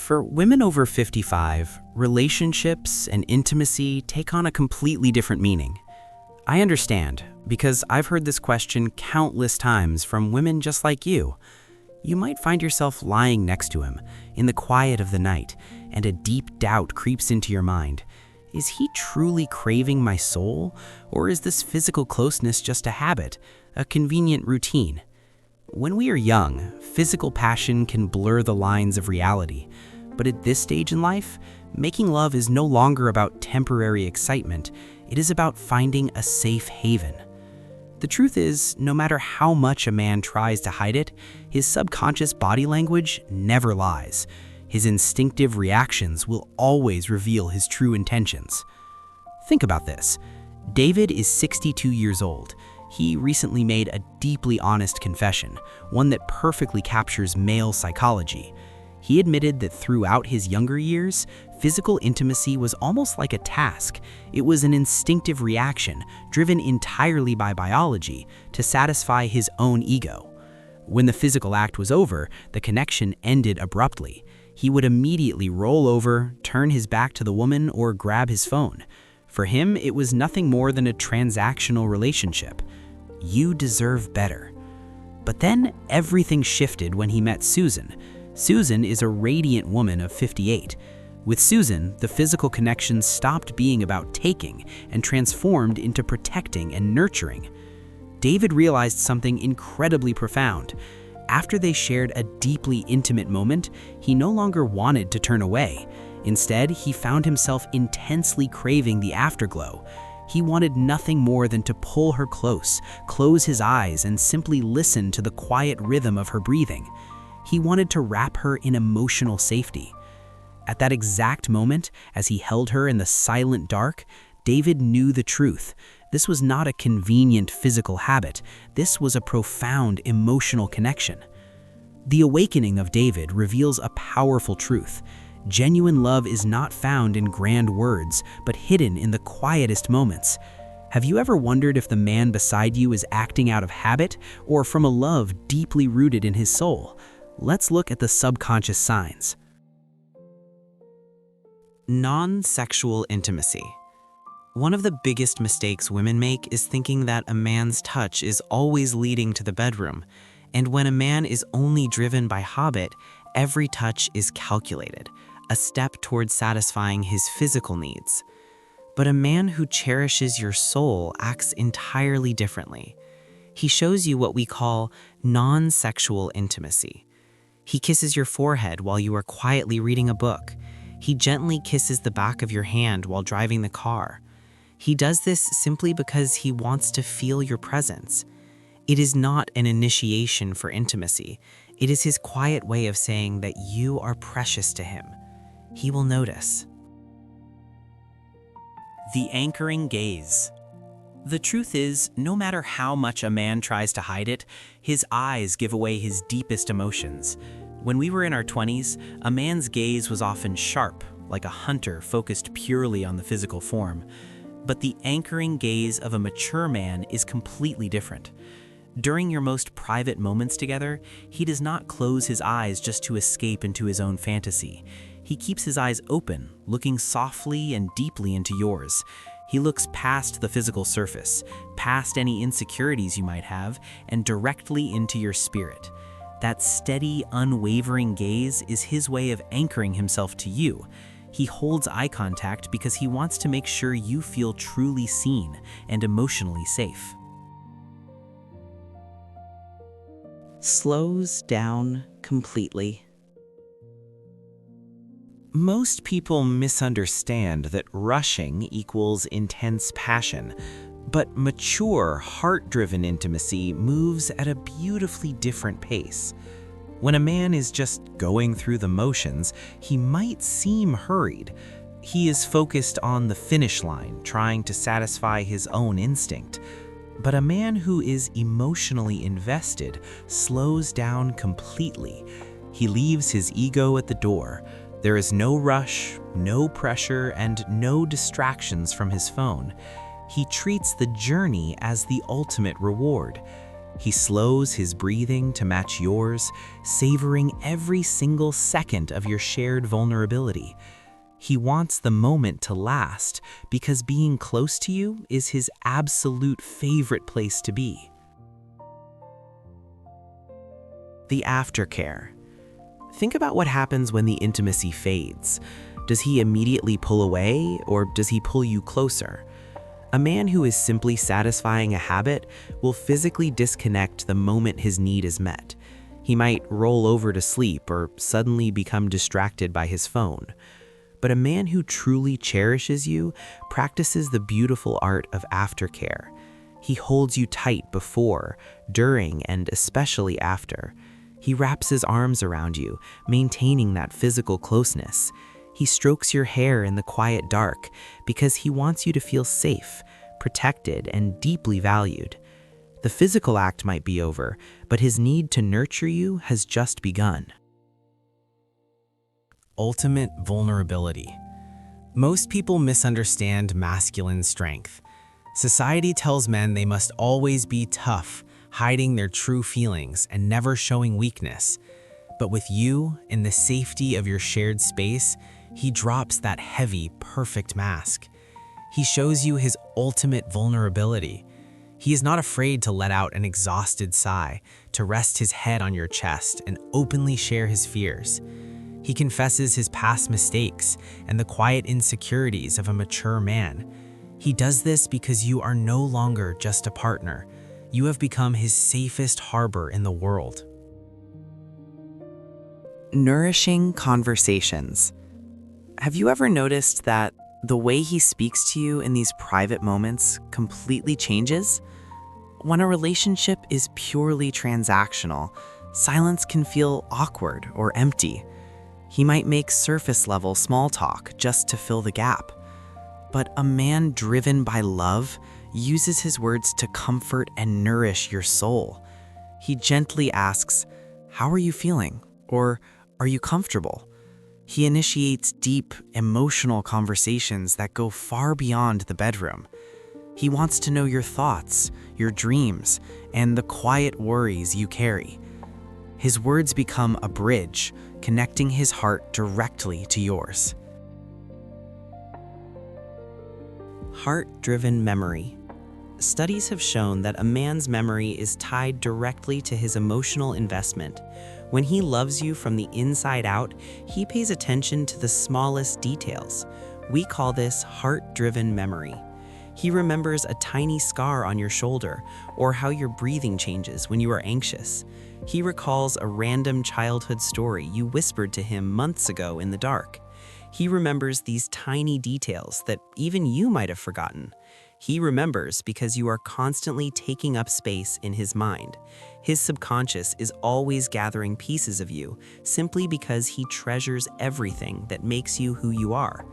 For women over 55, relationships and intimacy take on a completely different meaning. I understand, because I've heard this question countless times from women just like you. You might find yourself lying next to him in the quiet of the night, and a deep doubt creeps into your mind. Is he truly craving my soul, or is this physical closeness just a habit, a convenient routine? When we are young, physical passion can blur the lines of reality. But at this stage in life, making love is no longer about temporary excitement. It is about finding a safe haven. The truth is, no matter how much a man tries to hide it, his subconscious body language never lies. His instinctive reactions will always reveal his true intentions. Think about this. David is 62 years old. He recently made a deeply honest confession, one that perfectly captures male psychology. He admitted that throughout his younger years, physical intimacy was almost like a task. It was an instinctive reaction, driven entirely by biology, to satisfy his own ego. When the physical act was over, the connection ended abruptly. He would immediately roll over, turn his back to the woman, or grab his phone. For him, it was nothing more than a transactional relationship. You deserve better. But then everything shifted when he met Susan. Susan is a radiant woman of 58. With Susan, the physical connection stopped being about taking and transformed into protecting and nurturing. David realized something incredibly profound. After they shared a deeply intimate moment, he no longer wanted to turn away. Instead, he found himself intensely craving the afterglow. He wanted nothing more than to pull her close, close his eyes, and simply listen to the quiet rhythm of her breathing. He wanted to wrap her in emotional safety. At that exact moment, as he held her in the silent dark, David knew the truth. This was not a convenient physical habit. This was a profound emotional connection. The awakening of David reveals a powerful truth. Genuine love is not found in grand words, but hidden in the quietest moments. Have you ever wondered if the man beside you is acting out of habit or from a love deeply rooted in his soul? Let's look at the subconscious signs. Non-sexual intimacy. One of the biggest mistakes women make is thinking that a man's touch is always leading to the bedroom. And when a man is only driven by habit, every touch is calculated, a step towards satisfying his physical needs. But a man who cherishes your soul acts entirely differently. He shows you what we call non-sexual intimacy. He kisses your forehead while you are quietly reading a book. He gently kisses the back of your hand while driving the car. He does this simply because he wants to feel your presence. It is not an initiation for intimacy. It is his quiet way of saying that you are precious to him. He will notice. The anchoring gaze. The truth is, no matter how much a man tries to hide it, his eyes give away his deepest emotions. When we were in our 20s, a man's gaze was often sharp, like a hunter focused purely on the physical form. But the anchoring gaze of a mature man is completely different. During your most private moments together, he does not close his eyes just to escape into his own fantasy. He keeps his eyes open, looking softly and deeply into yours. He looks past the physical surface, past any insecurities you might have, and directly into your spirit. That steady, unwavering gaze is his way of anchoring himself to you. He holds eye contact because he wants to make sure you feel truly seen and emotionally safe. Slows down completely. Most people misunderstand that rushing equals intense passion, but mature, heart-driven intimacy moves at a beautifully different pace. When a man is just going through the motions, he might seem hurried. He is focused on the finish line, trying to satisfy his own instinct. But a man who is emotionally invested slows down completely. He leaves his ego at the door. There is no rush, no pressure, and no distractions from his phone. He treats the journey as the ultimate reward. He slows his breathing to match yours, savoring every single second of your shared vulnerability. He wants the moment to last because being close to you is his absolute favorite place to be. The aftercare. Think about what happens when the intimacy fades. Does he immediately pull away, or does he pull you closer? A man who is simply satisfying a habit will physically disconnect the moment his need is met. He might roll over to sleep or suddenly become distracted by his phone. But a man who truly cherishes you practices the beautiful art of aftercare. He holds you tight before, during, and especially after. He wraps his arms around you, maintaining that physical closeness. He strokes your hair in the quiet dark because he wants you to feel safe, protected, and deeply valued. The physical act might be over, but his need to nurture you has just begun. Ultimate vulnerability. Most people misunderstand masculine strength. Society tells men they must always be tough, hiding their true feelings and never showing weakness. But with you, in the safety of your shared space, he drops that heavy, perfect mask. He shows you his ultimate vulnerability. He is not afraid to let out an exhausted sigh, to rest his head on your chest and openly share his fears. He confesses his past mistakes and the quiet insecurities of a mature man. He does this because you are no longer just a partner. You have become his safest harbor in the world. Nourishing conversations. Have you ever noticed that the way he speaks to you in these private moments completely changes? When a relationship is purely transactional, silence can feel awkward or empty. He might make surface-level small talk just to fill the gap. But a man driven by love uses his words to comfort and nourish your soul. He gently asks, "How are you feeling?" or "Are you comfortable?" He initiates deep, emotional conversations that go far beyond the bedroom. He wants to know your thoughts, your dreams, and the quiet worries you carry. His words become a bridge, connecting his heart directly to yours. Heart-driven memory. Studies have shown that a man's memory is tied directly to his emotional investment. When he loves you from the inside out, he pays attention to the smallest details. We call this heart-driven memory. He remembers a tiny scar on your shoulder or how your breathing changes when you are anxious. He recalls a random childhood story you whispered to him months ago in the dark. He remembers these tiny details that even you might have forgotten. He remembers because you are constantly taking up space in his mind. His subconscious is always gathering pieces of you simply because he treasures everything that makes you who you are.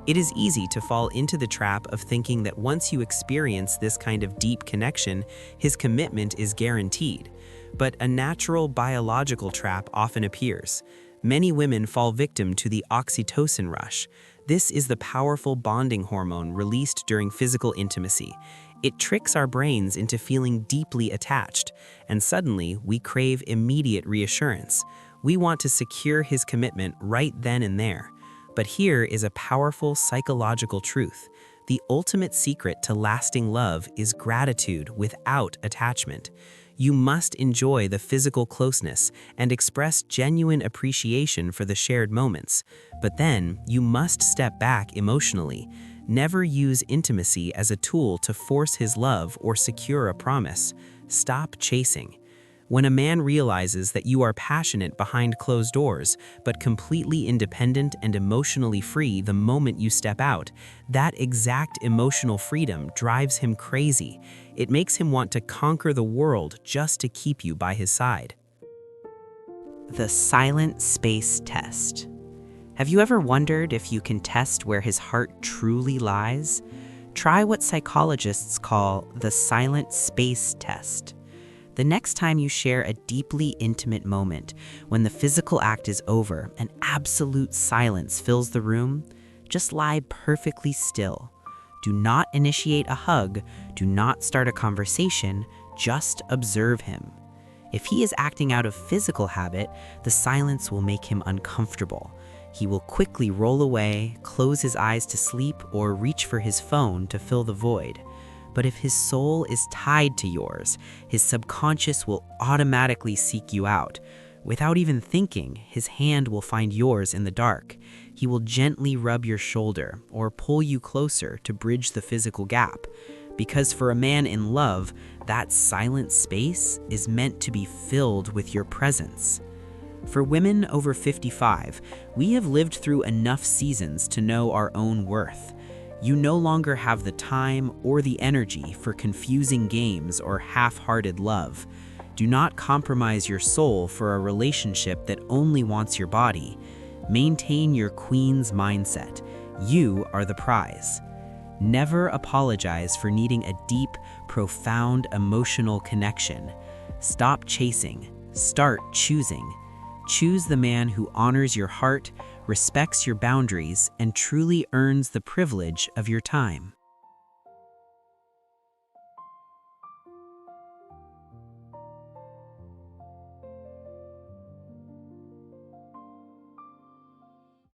It is easy to fall into the trap of thinking that once you experience this kind of deep connection, his commitment is guaranteed. But a natural biological trap often appears. Many women fall victim to the oxytocin rush. This is the powerful bonding hormone released during physical intimacy. It tricks our brains into feeling deeply attached, and suddenly we crave immediate reassurance. We want to secure his commitment right then and there. But here is a powerful psychological truth. The ultimate secret to lasting love is gratitude without attachment. You must enjoy the physical closeness and express genuine appreciation for the shared moments. But then, you must step back emotionally. Never use intimacy as a tool to force his love or secure a promise. Stop chasing. When a man realizes that you are passionate behind closed doors, but completely independent and emotionally free the moment you step out, that exact emotional freedom drives him crazy. It makes him want to conquer the world just to keep you by his side. The silent space test. Have you ever wondered if you can test where his heart truly lies? Try what psychologists call the silent space test. The next time you share a deeply intimate moment, when the physical act is over and absolute silence fills the room, just lie perfectly still. Do not initiate a hug, do not start a conversation, just observe him. If he is acting out of physical habit, the silence will make him uncomfortable. He will quickly roll away, close his eyes to sleep, or reach for his phone to fill the void. But if his soul is tied to yours, his subconscious will automatically seek you out. Without even thinking, his hand will find yours in the dark. He will gently rub your shoulder or pull you closer to bridge the physical gap. Because for a man in love, that silent space is meant to be filled with your presence. For women over 55, we have lived through enough seasons to know our own worth. You no longer have the time or the energy for confusing games or half-hearted love. Do not compromise your soul for a relationship that only wants your body. Maintain your queen's mindset. You are the prize. Never apologize for needing a deep, profound emotional connection. Stop chasing. Start choosing. Choose the man who honors your heart, respects your boundaries, and truly earns the privilege of your time.